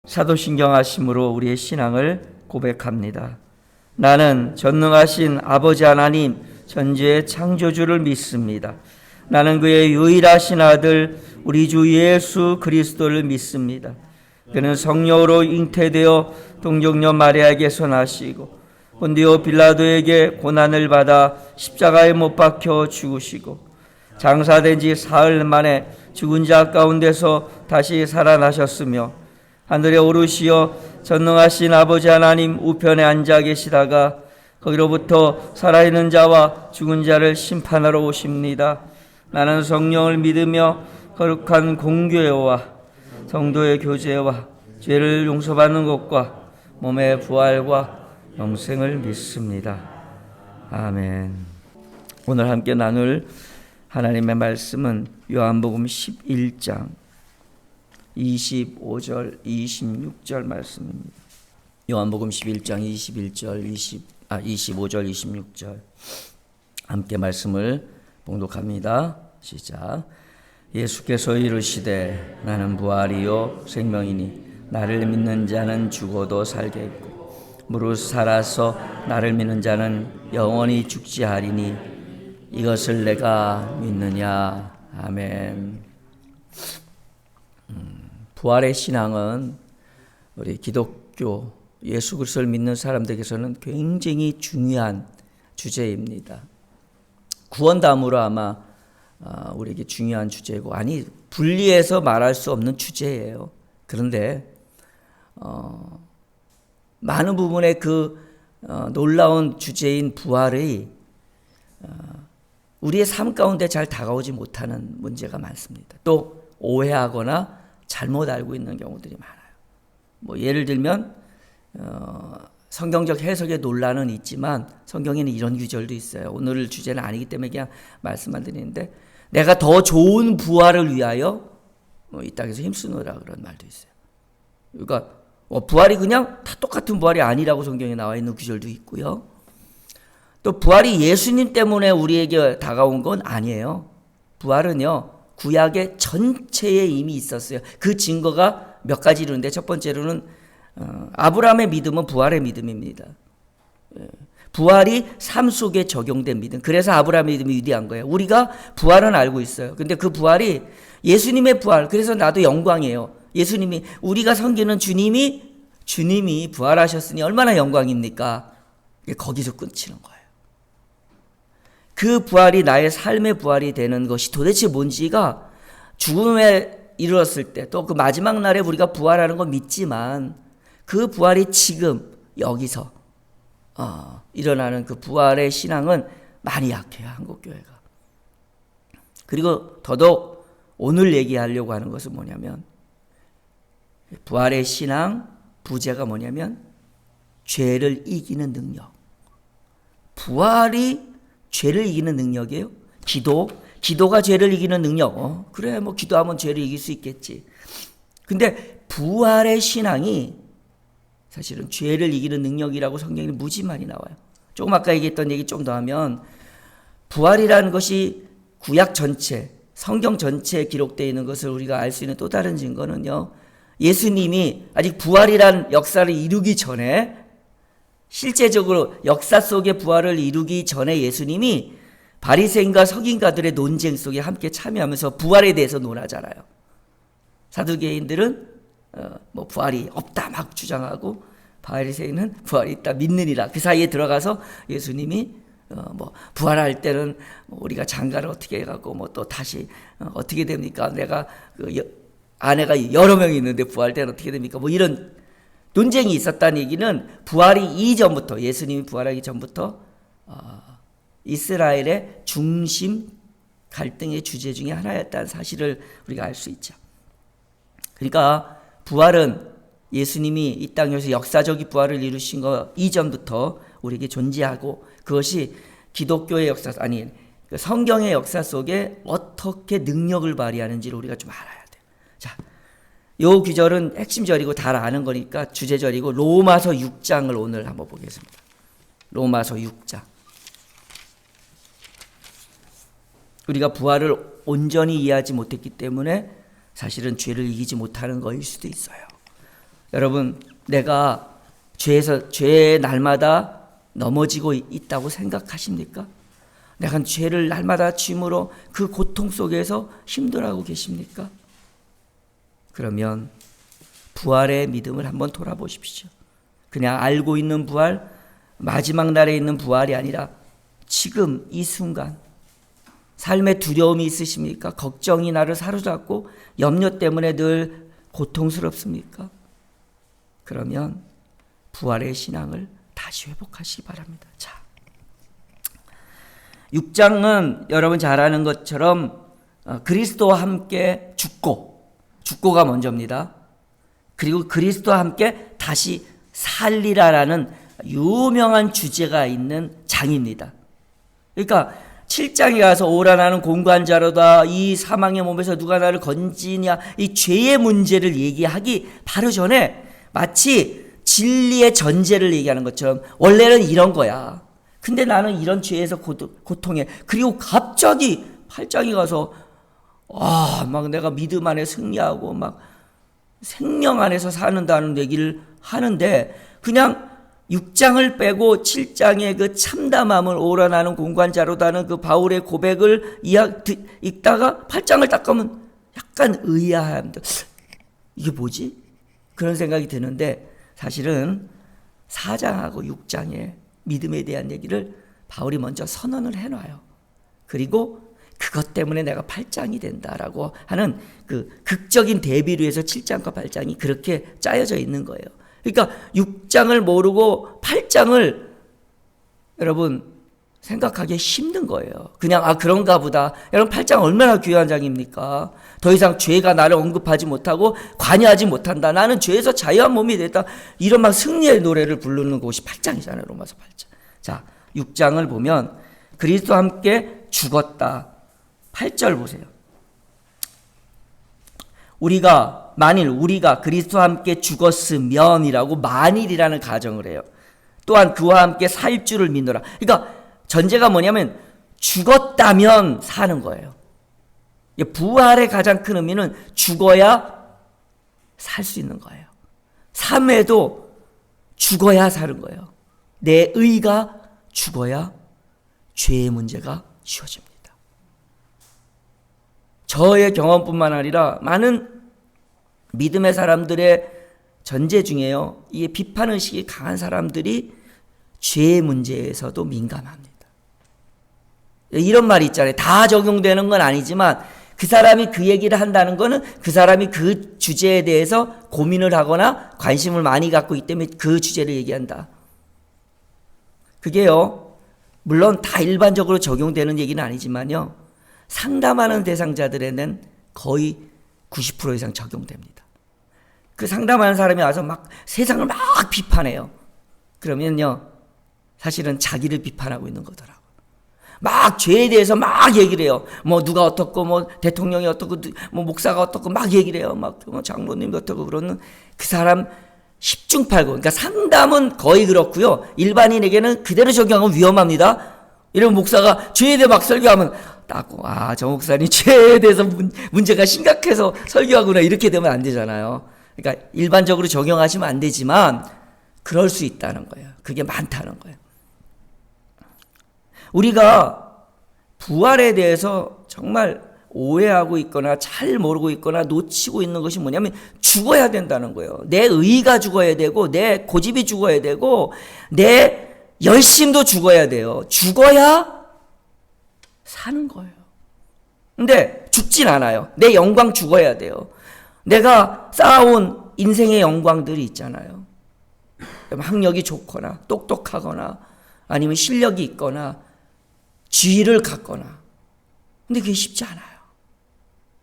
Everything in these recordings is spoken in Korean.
사도신경하심으로 우리의 신앙을 고백합니다. 나는 전능하신 아버지 하나님 전지의 창조주를 믿습니다. 나는 그의 유일하신 아들 우리 주 예수 그리스도를 믿습니다. 그는 성령으로 잉태되어 동정녀 마리아에게서 나시고 본디오 빌라도에게 고난을 받아 십자가에 못 박혀 죽으시고 장사된 지 사흘 만에 죽은 자 가운데서 다시 살아나셨으며 하늘에 오르시어 전능하신 아버지 하나님 우편에 앉아 계시다가 거기로부터 살아있는 자와 죽은 자를 심판하러 오십니다. 나는 성령을 믿으며 거룩한 공교회와 성도의 교제와 죄를 용서받는 것과 몸의 부활과 영생을 믿습니다. 아멘. 오늘 함께 나눌 하나님의 말씀은 요한복음 11장 25절 26절 말씀입니다. 요한복음 11장 25절 26절 함께 말씀을 봉독합니다. 시작. 예수께서 이르시되 나는 부활이요 생명이니 나를 믿는 자는 죽어도 살겠고 무릇 살아서 나를 믿는 자는 영원히 죽지 하리니 이것을 내가 믿느냐. 아멘. 부활의 신앙은 우리 기독교 예수 그리스도를 믿는 사람들에게서는 굉장히 중요한 주제입니다. 구원담으로 아마 우리에게 중요한 주제고, 아니 분리해서 말할 수 없는 주제예요. 그런데 많은 부분의 그 놀라운 주제인 부활의 우리의 삶 가운데 잘 다가오지 못하는 문제가 많습니다. 또 오해하거나 잘못 알고 있는 경우들이 많아요. 뭐 예를 들면 성경적 해석의 논란은 있지만 성경에는 이런 구절도 있어요. 오늘 주제는 아니기 때문에 그냥 말씀만 드리는데, 내가 더 좋은 부활을 위하여 이 땅에서 힘쓰노라 그런 말도 있어요. 그러니까 부활이 그냥 다 똑같은 부활이 아니라고 성경에 나와 있는 구절도 있고요. 또 부활이 예수님 때문에 우리에게 다가온 건 아니에요. 부활은요, 구약의 전체에 이미 있었어요. 그 증거가 몇 가지 이루는데, 첫 번째로는 아브라함의 믿음은 부활의 믿음입니다. 부활이 삶 속에 적용된 믿음. 그래서 아브라함의 믿음이 위대한 거예요. 우리가 부활은 알고 있어요. 근데 그 부활이 예수님의 부활, 그래서 나도 영광이에요. 예수님이, 우리가 섬기는 주님이 부활하셨으니 얼마나 영광입니까? 거기서 끊치는 거예요. 그 부활이 나의 삶의 부활이 되는 것이 도대체 뭔지가 죽음에 이르렀을 때, 또 그 마지막 날에 우리가 부활하는 건 믿지만 그 부활이 지금 여기서 일어나는 그 부활의 신앙은 많이 약해요, 한국교회가. 그리고 더더욱 오늘 얘기하려고 하는 것은 뭐냐면, 부활의 신앙 부제가 뭐냐면 죄를 이기는 능력. 부활이 죄를 이기는 능력이에요. 기도가 죄를 이기는 능력. 그래, 뭐 기도하면 죄를 이길 수 있겠지. 근데 부활의 신앙이 사실은 죄를 이기는 능력이라고 성경에 무지 많이 나와요. 조금 아까 얘기했던 얘기 좀 더 하면, 부활이라는 것이 구약 전체, 성경 전체에 기록되어 있는 것을 우리가 알 수 있는 또 다른 증거는요, 예수님이 아직 부활이란 역사를 이루기 전에, 실제적으로 역사 속의 부활을 이루기 전에 예수님이 바리새인과 서기관들의 논쟁 속에 함께 참여하면서 부활에 대해서 논하잖아요. 사두개인들은 뭐 부활이 없다 막 주장하고, 바리새인은 부활이 있다 믿느니라. 그 사이에 들어가서 예수님이 뭐 부활할 때는 우리가 장가를 어떻게 해갖고 뭐 또 다시 어떻게 됩니까? 내가 아내가 여러 명이 있는데 부활 때는 어떻게 됩니까? 뭐 이런 논쟁이 있었다는 얘기는 부활이 이전부터, 예수님이 부활하기 전부터 이스라엘의 중심 갈등의 주제 중에 하나였다는 사실을 우리가 알 수 있죠. 그러니까 부활은 예수님이 이 땅에서 역사적인 부활을 이루신 것 이전부터 우리에게 존재하고, 그것이 기독교의 역사, 아니 성경의 역사 속에 어떻게 능력을 발휘하는지를 우리가 좀 알아야 돼요. 자, 요 구절은 핵심절이고 다 아는 거니까 주제절이고, 로마서 6장을 오늘 한번 보겠습니다. 로마서 6장. 우리가 부활을 온전히 이해하지 못했기 때문에 사실은 죄를 이기지 못하는 것일 수도 있어요. 여러분, 내가 죄의 날마다 넘어지고 있다고 생각하십니까? 내가 죄를 날마다 짐으로 그 고통 속에서 힘들어하고 계십니까? 그러면 부활의 믿음을 한번 돌아보십시오. 그냥 알고 있는 부활, 마지막 날에 있는 부활이 아니라 지금 이 순간 삶에 두려움이 있으십니까? 걱정이 나를 사로잡고 염려 때문에 늘 고통스럽습니까? 그러면 부활의 신앙을 다시 회복하시기 바랍니다. 자, 6장은 여러분 잘 아는 것처럼 그리스도와 함께 죽고가 먼저입니다. 그리고 그리스도와 함께 다시 살리라라는 유명한 주제가 있는 장입니다. 그러니까 7장에 가서 오라 나는 공고한 자로다, 이 사망의 몸에서 누가 나를 건지냐, 이 죄의 문제를 얘기하기 바로 전에 마치 진리의 전제를 얘기하는 것처럼 원래는 이런 거야. 근데 나는 이런 죄에서 고통해. 그리고 갑자기 8장에 가서 막 내가 믿음 안에 승리하고 막 생명 안에서 사는다는 얘기를 하는데, 그냥 6장을 빼고 7장의 그 참담함을 오라 나는 공고한 자로다는 그 바울의 고백을 읽다가 8장을 딱 가면 약간 의아함도, 이게 뭐지? 그런 생각이 드는데, 사실은 4장하고 6장에 믿음에 대한 얘기를 바울이 먼저 선언을 해놔요. 그리고 그것 때문에 내가 8장이 된다라고 하는 그 극적인 대비를 위해서 7장과 8장이 그렇게 짜여져 있는 거예요. 그러니까 6장을 모르고 8장을 여러분 생각하기 힘든 거예요. 그냥 그런가 보다. 여러분 8장 얼마나 귀한 장입니까? 더 이상 죄가 나를 언급하지 못하고 관여하지 못한다. 나는 죄에서 자유한 몸이 됐다. 이런 막 승리의 노래를 부르는 곳이 8장이잖아요. 로마서 8장. 자, 6장을 보면 그리스도와 함께 죽었다. 8절 보세요. 만일 우리가 그리스도와 함께 죽었으면이라고 만일이라는 가정을 해요. 또한 그와 함께 살 줄을 믿노라. 그러니까 전제가 뭐냐면 죽었다면 사는 거예요. 부활의 가장 큰 의미는 죽어야 살 수 있는 거예요. 삶에도 죽어야 사는 거예요. 내 의가 죽어야 죄의 문제가 쉬워집니다. 저의 경험뿐만 아니라 많은 믿음의 사람들의 전제 중에요, 이게 비판의식이 강한 사람들이 죄의 문제에서도 민감합니다. 이런 말이 있잖아요. 다 적용되는 건 아니지만 그 사람이 그 얘기를 한다는 거는 그 사람이 그 주제에 대해서 고민을 하거나 관심을 많이 갖고 있기 때문에 그 주제를 얘기한다. 그게요, 물론 다 일반적으로 적용되는 얘기는 아니지만요, 상담하는 대상자들에는 거의 90% 이상 적용됩니다. 그 상담하는 사람이 와서 막 세상을 막 비판해요. 그러면요, 사실은 자기를 비판하고 있는 거더라고요. 막 죄에 대해서 막 얘기를 해요. 뭐 누가 어떻고, 뭐 대통령이 어떻고, 뭐 목사가 어떻고 막 얘기를 해요. 막 장로님이 어떻고. 그러는 그 사람 10중 8구. 그러니까 상담은 거의 그렇고요, 일반인에게는 그대로 적용하면 위험합니다. 이런 목사가 죄에 대해 막 설교하면 따고, 저 목사님 죄에 대해서 문제가 심각해서 설교하구나, 이렇게 되면 안 되잖아요. 그러니까 일반적으로 적용하시면 안 되지만 그럴 수 있다는 거예요. 그게 많다는 거예요. 우리가 부활에 대해서 정말 오해하고 있거나 잘 모르고 있거나 놓치고 있는 것이 뭐냐면 죽어야 된다는 거예요. 내 의가 죽어야 되고, 내 고집이 죽어야 되고, 내 열심도 죽어야 돼요. 죽어야 사는 거예요. 근데 죽진 않아요. 내 영광 죽어야 돼요. 내가 쌓아온 인생의 영광들이 있잖아요. 학력이 좋거나 똑똑하거나 아니면 실력이 있거나 지위를 갖거나. 근데 그게 쉽지 않아요.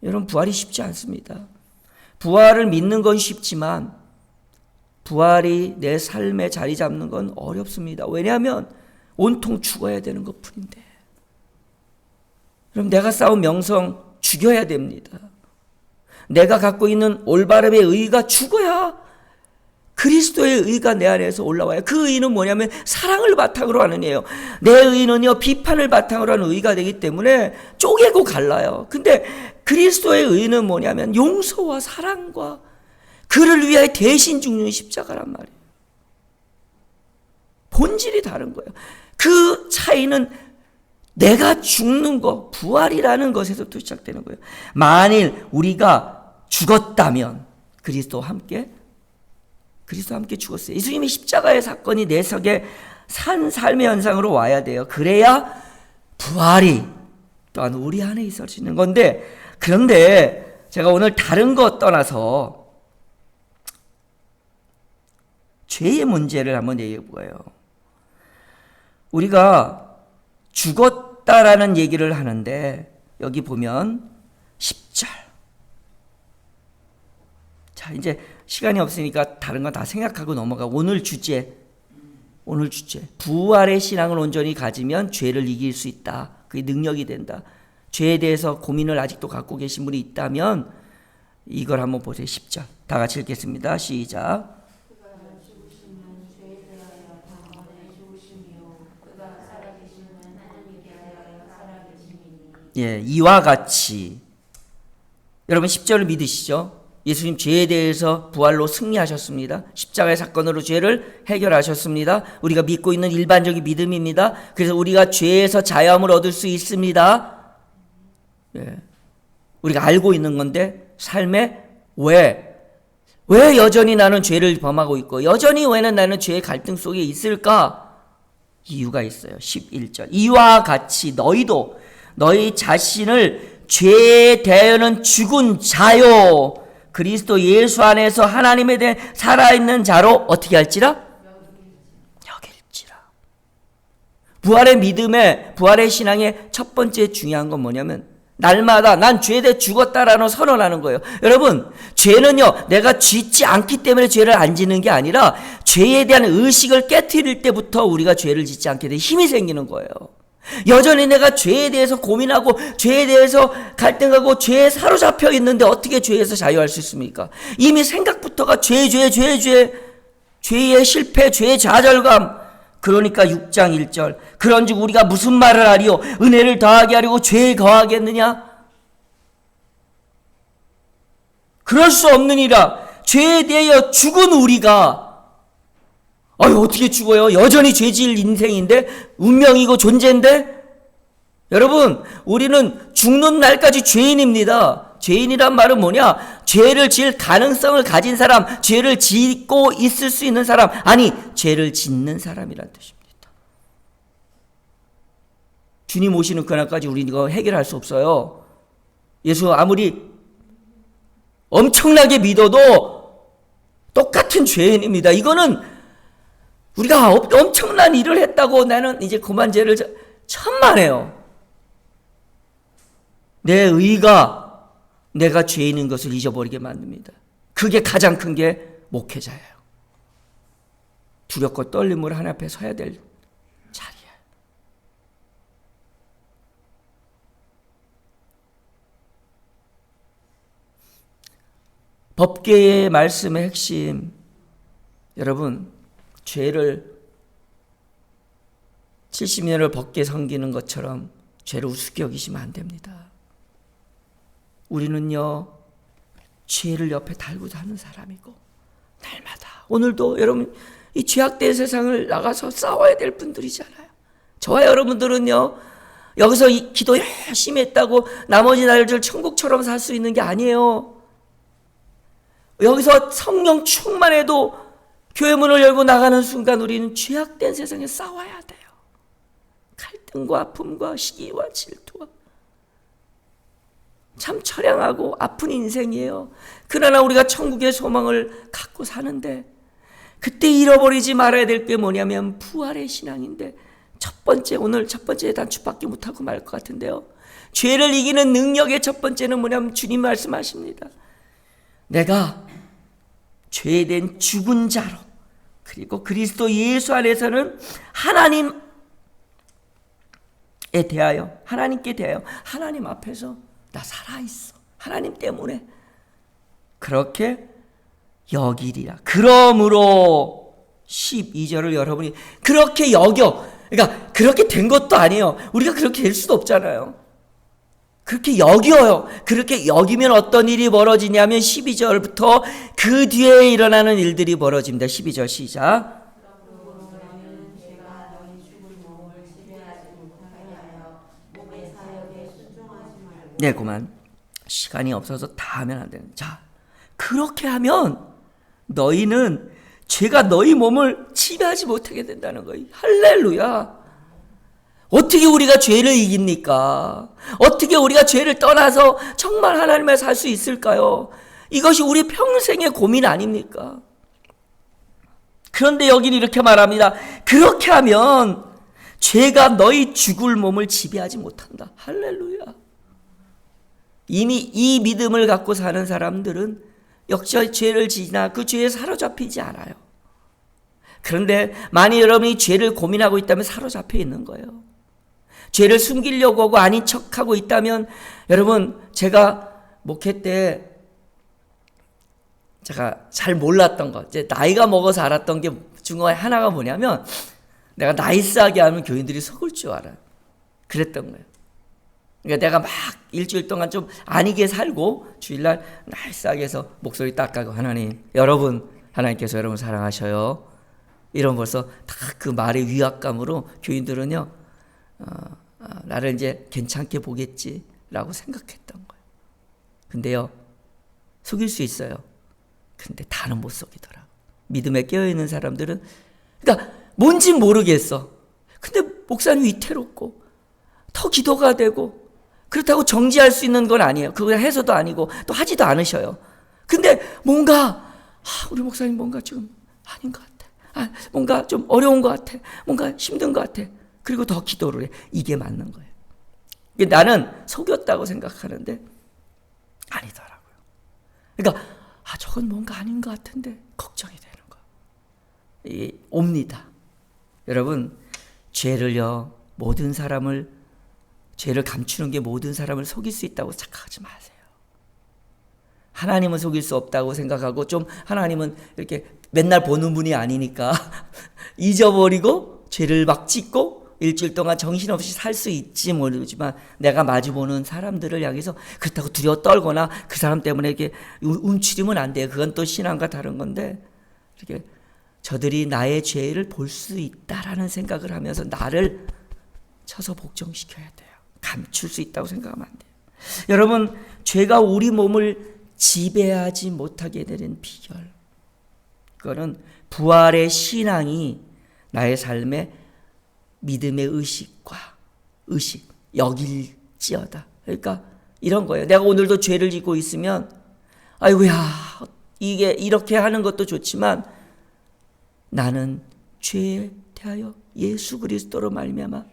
여러분, 부활이 쉽지 않습니다. 부활을 믿는 건 쉽지만 부활이 내 삶에 자리 잡는 건 어렵습니다. 왜냐하면 온통 죽어야 되는 것뿐인데. 그럼 내가 쌓은 명성 죽여야 됩니다. 내가 갖고 있는 올바름의 의가 죽어야 그리스도의 의가 내 안에서 올라와요. 그 의는 뭐냐면 사랑을 바탕으로 하는 의예요. 내 의는요, 비판을 바탕으로 하는 의가 되기 때문에 쪼개고 갈라요. 근데 그리스도의 의는 뭐냐면 용서와 사랑과 그를 위하여 대신 죽는 십자가란 말이에요. 본질이 다른 거예요. 그 차이는 내가 죽는 것, 부활이라는 것에서부터 시작되는 거예요. 만일 우리가 죽었다면 그리스도와 함께 죽었어요. 예수님의 십자가의 사건이 내 속에 산 삶의 현상으로 와야 돼요. 그래야 부활이 또한 우리 안에 있을 수 있는 건데, 그런데 제가 오늘 다른 것 떠나서 죄의 문제를 한번 얘기해 보아요. 우리가 죽었다라는 얘기를 하는데 여기 보면 10절. 자, 이제 시간이 없으니까 다른 거 다 생각하고 넘어가. 오늘 주제. 부활의 신앙을 온전히 가지면 죄를 이길 수 있다. 그게 능력이 된다. 죄에 대해서 고민을 아직도 갖고 계신 분이 있다면 이걸 한번 보세요. 10절. 다 같이 읽겠습니다. 시작. 예, 이와 같이. 여러분 10절을 믿으시죠? 예수님 죄에 대해서 부활로 승리하셨습니다. 십자가의 사건으로 죄를 해결하셨습니다. 우리가 믿고 있는 일반적인 믿음입니다. 그래서 우리가 죄에서 자유함을 얻을 수 있습니다. 예. 우리가 알고 있는 건데 삶에 왜 여전히 나는 죄를 범하고 있고 여전히 왜 나는 죄의 갈등 속에 있을까? 이유가 있어요. 11절. 이와 같이 너희도 너희 자신을 죄에 대하여는 죽은 자요 그리스도 예수 안에서 하나님에 대해 살아있는 자로 어떻게 할지라? 여길지라. 부활의 믿음의 부활의 신앙의 첫 번째 중요한 건 뭐냐면 날마다 난 죄에 대해 죽었다라는 선언하는 거예요. 여러분, 죄는요 내가 짓지 않기 때문에 죄를 안 짓는 게 아니라 죄에 대한 의식을 깨트릴 때부터 우리가 죄를 짓지 않게 돼 힘이 생기는 거예요. 여전히 내가 죄에 대해서 고민하고 죄에 대해서 갈등하고 죄에 사로잡혀 있는데 어떻게 죄에서 자유할 수 있습니까? 이미 생각부터가 죄의 실패, 죄의 좌절감. 그러니까 6장 1절 그런즉 우리가 무슨 말을 하리요? 은혜를 더하게 하려고 죄에 거하겠느냐? 그럴 수 없느니라. 죄에 대하여 죽은 우리가 어떻게 죽어요? 여전히 죄질 인생인데 운명이고 존재인데 여러분 우리는 죽는 날까지 죄인입니다. 죄인이란 말은 뭐냐? 죄를 지을 가능성을 가진 사람, 죄를 짓고 있을 수 있는 사람, 아니 죄를 짓는 사람이란 뜻입니다. 주님 오시는 그날까지 우리 이거 해결할 수 없어요. 예수 아무리 엄청나게 믿어도 똑같은 죄인입니다. 이거는 우리가 엄청난 일을 했다고 나는 이제 그만 죄를 천만에요. 내 의가 내가 죄인인 것을 잊어버리게 만듭니다. 그게 가장 큰 게 목회자예요. 두렵고 떨림으로 하나님 앞에 서야 될 자리예요. 법계의 말씀의 핵심, 여러분 죄를 70년을 법계 섬기는 것처럼 죄를 우습게 여기시면 안 됩니다. 우리는요 죄를 옆에 달고 사는 사람이고 날마다 오늘도 여러분 이 죄악된 세상을 나가서 싸워야 될 분들이잖아요. 저와 여러분들은요 여기서 이 기도 열심히 했다고 나머지 날들 천국처럼 살 수 있는 게 아니에요. 여기서 성령 충만해도 교회 문을 열고 나가는 순간 우리는 죄악된 세상에 싸워야 돼요. 갈등과 아픔과 시기와 질투와 참 처량하고 아픈 인생이에요. 그러나 우리가 천국의 소망을 갖고 사는데 그때 잃어버리지 말아야 될 게 뭐냐면 부활의 신앙인데 오늘 첫 번째 단추밖에 못하고 말 것 같은데요. 죄를 이기는 능력의 첫 번째는 뭐냐면 주님 말씀하십니다. 내가 죄에 대한 죽은 자로 그리고 그리스도 예수 안에서는 하나님께 대하여 하나님 앞에서 나 살아있어. 하나님 때문에 그렇게 여기리라. 그러므로 12절을 여러분이 그렇게 여겨. 그러니까 그렇게 된 것도 아니에요. 우리가 그렇게 될 수도 없잖아요. 그렇게 여겨요. 그렇게 여기면 어떤 일이 벌어지냐면 12절부터 그 뒤에 일어나는 일들이 벌어집니다. 12절 시작. 네, 그만. 시간이 없어서 다 하면 안 되는. 자, 그렇게 하면 너희는 죄가 너희 몸을 지배하지 못하게 된다는 거예요. 할렐루야. 어떻게 우리가 죄를 이깁니까? 어떻게 우리가 죄를 떠나서 정말 하나님을 살 수 있을까요? 이것이 우리 평생의 고민 아닙니까? 그런데 여기는 이렇게 말합니다. 그렇게 하면 죄가 너희 죽을 몸을 지배하지 못한다. 할렐루야. 이미 이 믿음을 갖고 사는 사람들은 역시 죄를 지나 그 죄에 사로잡히지 않아요. 그런데 만약 여러분이 죄를 고민하고 있다면 사로잡혀 있는 거예요. 죄를 숨기려고 하고 아닌 척하고 있다면, 여러분, 제가 목회 때 제가 잘 몰랐던 것, 이제 나이가 먹어서 알았던 게 중에 하나가 뭐냐면, 내가 나이스하게 하면 교인들이 속을 줄 알아요. 그랬던 거예요. 그러니까 내가 막 일주일 동안 좀 아니게 살고 주일날 나이스하게 해서 목소리 딱 가고, 하나님, 여러분, 하나님께서 여러분 사랑하셔요. 이런 벌써 다 그 말의 위압감으로 교인들은요, 나를 이제 괜찮게 보겠지라고 생각했던 거예요. 근데요, 속일 수 있어요. 근데 다는 못 속이더라고. 믿음에 깨어있는 사람들은, 그러니까 뭔진 모르겠어. 근데 목사님 위태롭고 더 기도가 되고, 그렇다고 정지할 수 있는 건 아니에요. 그거 해서도 아니고 또 하지도 않으셔요. 근데 뭔가 우리 목사님 뭔가 좀 아닌 것 같아. 뭔가 좀 어려운 것 같아. 뭔가 힘든 것 같아. 그리고 더 기도를 해. 이게 맞는 거예요. 나는 속였다고 생각하는데 아니더라고요. 그러니까 저건 뭔가 아닌 것 같은데 걱정이 되는 거예요. 옵니다. 여러분, 죄를요, 모든 사람을, 죄를 감추는 게 모든 사람을 속일 수 있다고 착각하지 마세요. 하나님은 속일 수 없다고 생각하고, 좀 하나님은 이렇게 맨날 보는 분이 아니니까 잊어버리고 죄를 막 짓고 일주일 동안 정신없이 살 수 있지 모르지만, 내가 마주보는 사람들을 향해서 그렇다고 두려워 떨거나 그 사람 때문에 이렇게 움츠리면 안 돼요. 그건 또 신앙과 다른 건데, 이렇게 저들이 나의 죄를 볼 수 있다라는 생각을 하면서 나를 쳐서 복종시켜야 돼요. 감출 수 있다고 생각하면 안 돼요. 여러분, 죄가 우리 몸을 지배하지 못하게 되는 비결, 그거는 부활의 신앙이 나의 삶에 믿음의 의식 여길지어다. 그러니까 이런 거예요. 내가 오늘도 죄를 짓고 있으면, 아이고야, 이게 이렇게 하는 것도 좋지만 나는 죄에 대하여 예수 그리스도로 말미암아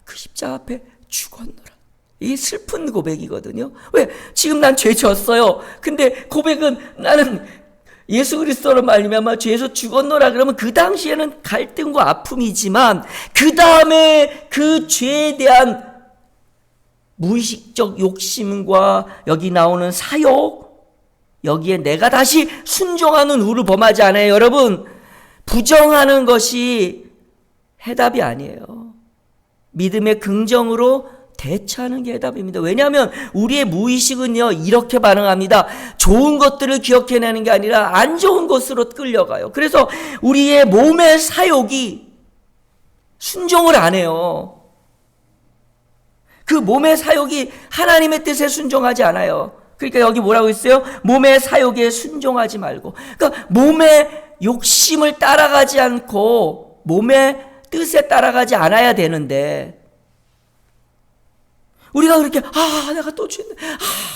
그 십자가 앞에 죽었노라. 이게 슬픈 고백이거든요. 왜? 지금 난 죄 졌어요. 근데 고백은 나는 예수 그리스도로 말미암아 죄에서 죽었노라. 그러면 그 당시에는 갈등과 아픔이지만, 그 다음에 그 죄에 대한 무의식적 욕심과 여기 나오는 사욕, 여기에 내가 다시 순종하는 우를 범하지 않아요. 여러분, 부정하는 것이 해답이 아니에요. 믿음의 긍정으로 대처하는 게 해답입니다. 왜냐하면 우리의 무의식은요, 이렇게 반응합니다. 좋은 것들을 기억해내는 게 아니라 안 좋은 것으로 끌려가요. 그래서 우리의 몸의 사욕이 순종을 안 해요. 그 몸의 사욕이 하나님의 뜻에 순종하지 않아요. 그러니까 여기 뭐라고 있어요? 몸의 사욕에 순종하지 말고. 그러니까 몸의 욕심을 따라가지 않고 몸의 뜻에 따라가지 않아야 되는데, 우리가 그렇게, 내가 또 죄,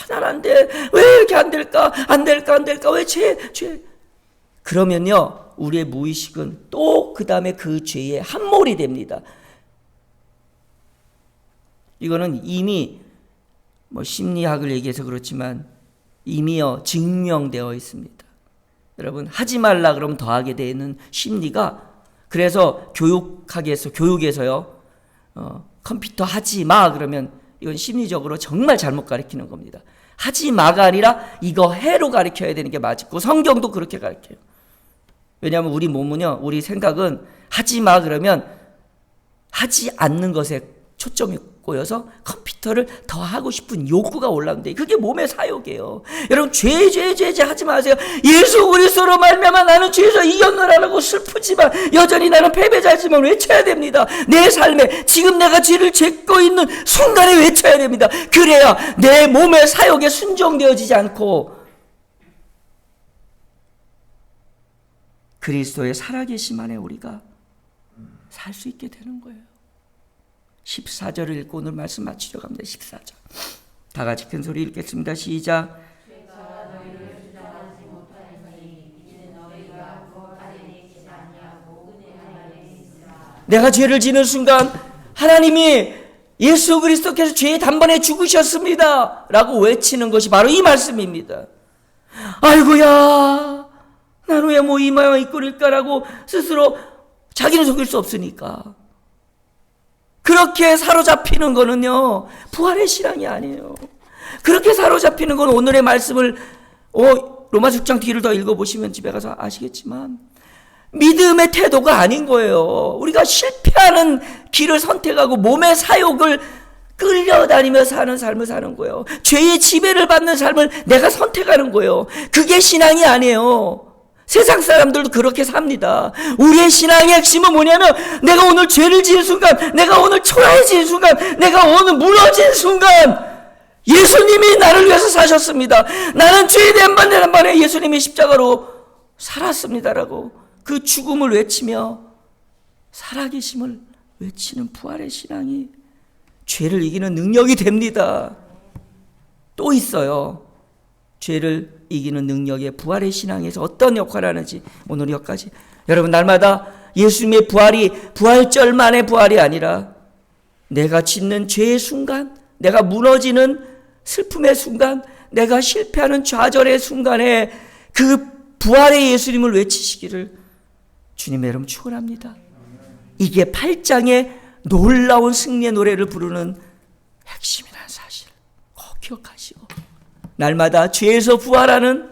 난 안 돼. 왜 이렇게 안 될까? 안 될까? 왜 죄. 그러면요, 우리의 무의식은 또 그 다음에 그 죄에 함몰이 됩니다. 이거는 이미 심리학을 얘기해서 그렇지만 이미요, 증명되어 있습니다. 여러분, 하지 말라 그러면 더 하게 되는 심리가, 그래서 교육에서요, 컴퓨터 하지 마 그러면 이건 심리적으로 정말 잘못 가르치는 겁니다. 하지 마가 아니라 이거 해로 가르쳐야 되는 게 맞고, 성경도 그렇게 가르쳐요. 왜냐하면 우리 몸은요, 우리 생각은 하지 마 그러면 하지 않는 것에 초점이 꼬여서 컴퓨터를 더 하고 싶은 욕구가 올라오는데 그게 몸의 사욕이에요. 여러분 죄 하지 마세요. 예수 그리스도로 말미암아 나는 죄에서 이겼노라라고 슬프지만 여전히 나는 패배자지만 외쳐야 됩니다. 내 삶에 지금 내가 죄를 짓고 있는 순간에 외쳐야 됩니다. 그래야 내 몸의 사욕에 순종되어지지 않고 그리스도의 살아계심 안에 우리가 살 수 있게 되는 거예요. 14절을 읽고 오늘 말씀 마치려고 합니다. 14절 다 같이 큰 소리 읽겠습니다. 시작. 내가 죄를 지는 순간 하나님이 예수 그리스도께서 죄의 단번에 죽으셨습니다 라고 외치는 것이 바로 이 말씀입니다. 아이고야 나는 왜 뭐 이 모양 이꼴일까라고 스스로 자기는 속일 수 없으니까 그렇게 사로잡히는 거는요 부활의 신앙이 아니에요. 그렇게 사로잡히는 건 오늘의 말씀을 로마서 6장 뒤를 더 읽어보시면 집에 가서 아시겠지만 믿음의 태도가 아닌 거예요. 우리가 실패하는 길을 선택하고 몸의 사욕을 끌려다니며 사는 삶을 사는 거예요. 죄의 지배를 받는 삶을 내가 선택하는 거예요. 그게 신앙이 아니에요. 세상 사람들도 그렇게 삽니다. 우리의 신앙의 핵심은 뭐냐면 내가 오늘 죄를 지은 순간, 내가 오늘 초라해진 순간, 내가 오늘 무너진 순간 예수님이 나를 위해서 사셨습니다. 나는 죄에 대한 반에 예수님이 십자가로 살았습니다라고 그 죽음을 외치며 살아계심을 외치는 부활의 신앙이 죄를 이기는 능력이 됩니다. 또 있어요. 죄를 이기는 능력의 부활의 신앙에서 어떤 역할을 하는지 오늘 여기까지. 여러분 날마다 예수님의 부활이 부활절만의 부활이 아니라 내가 짓는 죄의 순간, 내가 무너지는 슬픔의 순간, 내가 실패하는 좌절의 순간에 그 부활의 예수님을 외치시기를 주님의 이름 축원합니다. 이게 8장의 놀라운 승리의 노래를 부르는 핵심이라는 사실 꼭 기억하시고 날마다 죄에서 부활하는,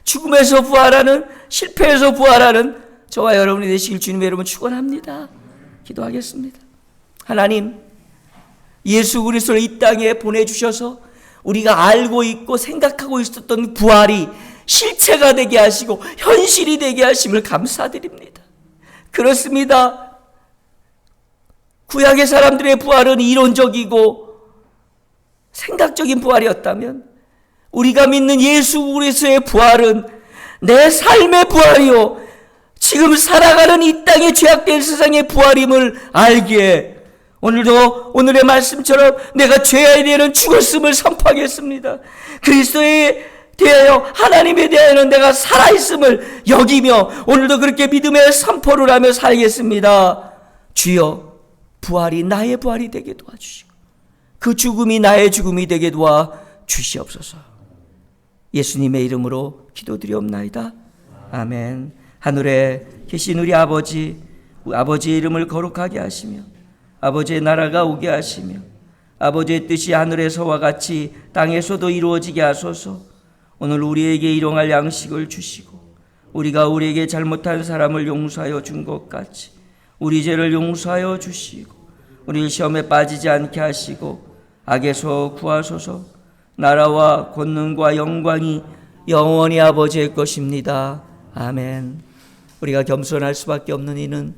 죽음에서 부활하는, 실패에서 부활하는 저와 여러분이 되시길 주님의 이름으로 축원합니다. 기도하겠습니다. 하나님, 예수 그리스도를 이 땅에 보내주셔서 우리가 알고 있고 생각하고 있었던 부활이 실체가 되게 하시고 현실이 되게 하심을 감사드립니다. 그렇습니다. 구약의 사람들의 부활은 이론적이고 생각적인 부활이었다면 우리가 믿는 예수 그리스도의 부활은 내 삶의 부활이요 지금 살아가는 이 땅의 죄악된 세상의 부활임을 알기에 오늘도 오늘의 말씀처럼 내가 죄에 대해서는 죽었음을 선포하겠습니다. 그리스도에 대하여 하나님에 대하여는 내가 살아있음을 여기며 오늘도 그렇게 믿음의 선포를 하며 살겠습니다. 주여 부활이 나의 부활이 되게 도와주시고 그 죽음이 나의 죽음이 되게 도와주시옵소서. 예수님의 이름으로 기도드리옵나이다. 아멘. 하늘에 계신 우리 아버지의 이름을 거룩하게 하시며 아버지의 나라가 오게 하시며 아버지의 뜻이 하늘에서와 같이 땅에서도 이루어지게 하소서. 오늘 우리에게 일용할 양식을 주시고 우리가 우리에게 잘못한 사람을 용서하여 준 것 같이 우리 죄를 용서하여 주시고 우리를 시험에 빠지지 않게 하시고 악에서 구하소서. 나라와 권능과 영광이 영원히 아버지의 것입니다. 아멘. 우리가 겸손할 수밖에 없는 이는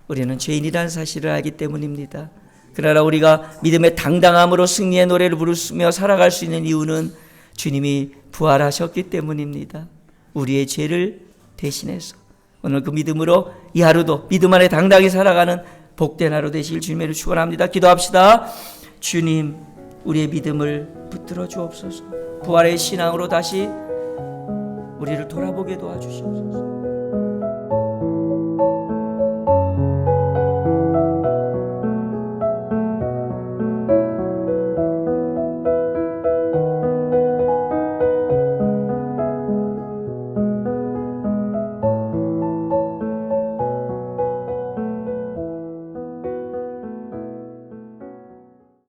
우리는 죄인이라는 사실을 알기 때문입니다. 그러나 우리가 믿음의 당당함으로 승리의 노래를 부르며 살아갈 수 있는 이유는 주님이 부활하셨기 때문입니다. 우리의 죄를 대신해서 오늘 그 믿음으로 이 하루도 믿음 안에 당당히 살아가는 복된 하루 되시길 주님으로 축원합니다. 기도합시다. 주님, 우리의 믿음을 붙들어 주옵소서. 부활의 신앙으로 다시 우리를 돌아보게 도와주시옵소서.